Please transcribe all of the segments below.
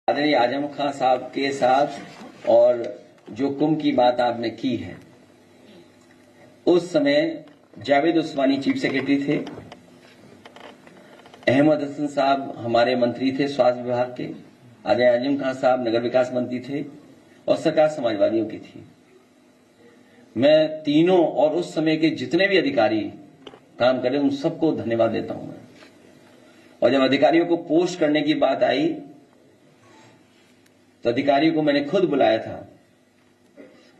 आदरणीय आजम खान साहब के साथ और जो कुंभ की बात आपने की है, उस समय जावेद उस्मानी चीफ सेक्रेटरी थे, अहमद हसन साहब हमारे मंत्री थे स्वास्थ्य विभाग के, आदरणीय आजम खान साहब नगर विकास मंत्री थे और सरकार समाजवादियों की थी। मैं तीनों और उस समय के जितने भी अधिकारी काम करे उन सबको धन्यवाद देता हूं मैं। और जब अधिकारियों को पोस्ट करने की बात आई तो अधिकारियों को मैंने खुद बुलाया था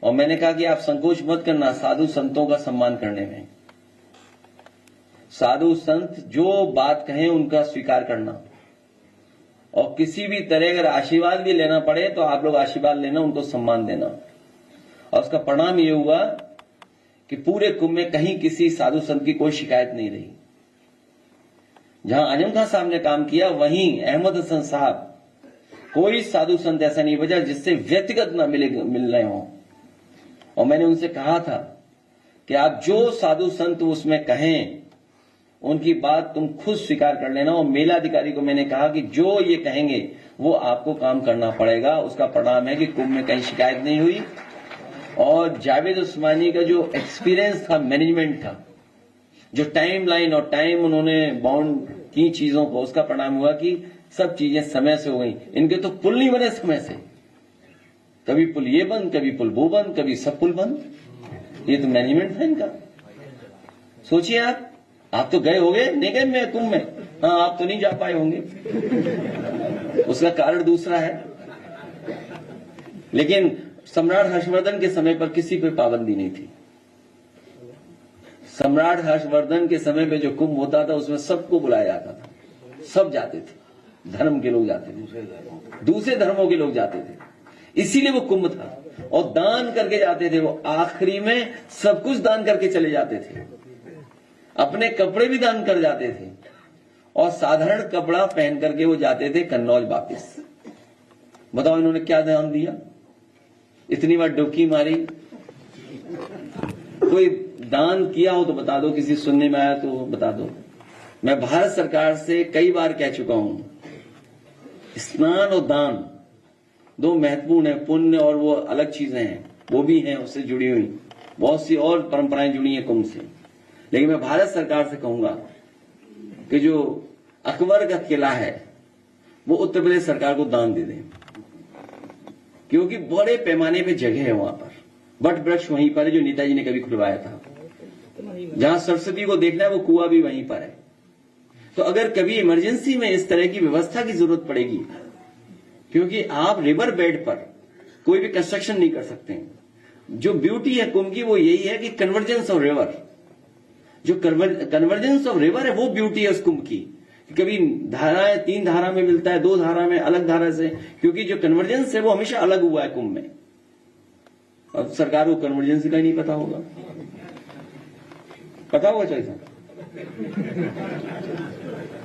और मैंने कहा कि आप संकोच मत करना साधु संतों का सम्मान करने में। साधु संत जो बात कहें उनका स्वीकार करना और किसी भी तरह अगर आशीर्वाद भी लेना पड़े तो आप लोग आशीर्वाद लेना, उनको सम्मान देना। और उसका परिणाम यह हुआ कि पूरे कुंभ में कहीं किसी साधु संत की कोई शिकायत नहीं रही। जहां आजम खान साहब ने काम किया वहीं अहमद हसन साहब, कोई साधु संत ऐसा नहीं बचा जिससे व्यक्तिगत न मिल रहे हों। और मैंने उनसे कहा था कि आप जो साधु संत उसमें कहें उनकी बात तुम खुद स्वीकार कर लेना। और मेला अधिकारी को मैंने कहा कि जो ये कहेंगे वो आपको काम करना पड़ेगा। उसका परिणाम है कि कुंभ में कहीं शिकायत नहीं हुई। और जावेद उस्मानी का जो एक्सपीरियंस था मैनेजमेंट का, जो टाइम लाइन और टाइम उन्होंने बाउंड की चीजों को, उसका परिणाम हुआ कि सब चीजें समय से हो गई। इनके तो पुल नहीं बने समय से, कभी पुल ये बंद, कभी पुल वो बंद, कभी सब पुल बंद। ये तो मैनेजमेंट था इनका। सोचिए आप तो गए होंगे, नहीं गए मैं कुंभ में? हाँ, आप तो नहीं जा पाए होंगे, उसका कारण दूसरा है। लेकिन सम्राट हर्षवर्धन के समय पर किसी पे पाबंदी नहीं थी। सम्राट हर्षवर्धन के समय पे जो कुंभ होता था उसमें सबको बुलाया जाता था, सब जाते थे, धर्म के लोग जाते थे, दूसरे धर्मों के लोग जाते थे, इसीलिए वो कुंभ था। और दान करके जाते थे, वो आखिरी में सब कुछ दान करके चले जाते थे, अपने कपड़े भी दान कर जाते थे और साधारण कपड़ा पहन करके वो जाते थे कन्नौज वापिस। बताओ इन्होंने क्या दान दिया? इतनी बार डुबकी मारी। कोई दान किया हो तो बता दो, किसी सुनने में आया तो बता दो। मैं भारत सरकार से कई बार कह चुका हूं, स्नान और दान दो महत्वपूर्ण है। पुण्य और वो अलग चीजें हैं, वो भी हैं, उससे जुड़ी हुई बहुत सी और परंपराएं जुड़ी हैं कुंभ से। लेकिन मैं भारत सरकार से कहूंगा कि जो अकबर का किला है वो उत्तर प्रदेश सरकार को दान दे दें, क्योंकि बड़े पैमाने पे जगह है वहां पर। वट वृक्ष वहीं पर है जो नेताजी ने कभी खुलवाया था। जहां सरस्वती को देखना है वो कुआं भी वहीं पर है। तो अगर कभी इमरजेंसी में इस तरह की व्यवस्था की जरूरत पड़ेगी, क्योंकि आप रिवर बेड पर कोई भी कंस्ट्रक्शन नहीं कर सकते। जो ब्यूटी है कुंभ की वो यही है कि कन्वर्जेंस ऑफ रिवर, जो कन्वर्जेंस ऑफ रिवर है वो ब्यूटी है उस कुंभ की। कभी धाराएं 3 धारा में मिलता है, 2 धारा में, अलग धारा से, क्योंकि जो कन्वर्जेंस है वो हमेशा अलग हुआ है कुंभ में। अब सरकार को कन्वर्जेंस का ही नहीं पता होगा, पता होगा चाहिए।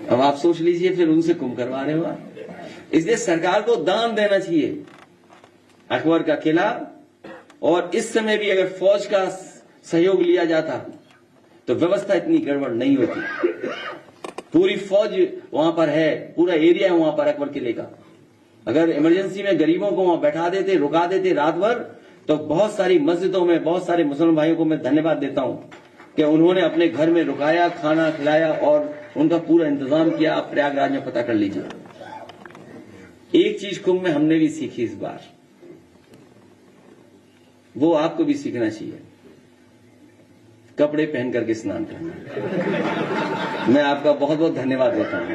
अब आप सोच लीजिए, फिर उनसे कुंभ करवा रहे हो आप। इसलिए सरकार को दान देना चाहिए अकबर का किला। और इस समय भी अगर फौज का सहयोग लिया जाता तो व्यवस्था इतनी गड़बड़ नहीं होती। पूरी फौज वहां पर है, पूरा एरिया है वहां पर अकबर किले का। अगर इमरजेंसी में गरीबों को वहां बैठा देते, रुका देते रात भर, तो बहुत सारी मस्जिदों में बहुत सारे मुसलमान भाइयों को मैं धन्यवाद देता हूं कि उन्होंने अपने घर में रुकाया, खाना खिलाया और उनका पूरा इंतजाम किया। आप प्रयागराज में पता कर लीजिए। एक चीज कुंभ में हमने भी सीखी इस बार, वो आपको भी सीखना चाहिए, कपड़े पहन करके स्नान करना। मैं आपका बहुत बहुत धन्यवाद देता हूं।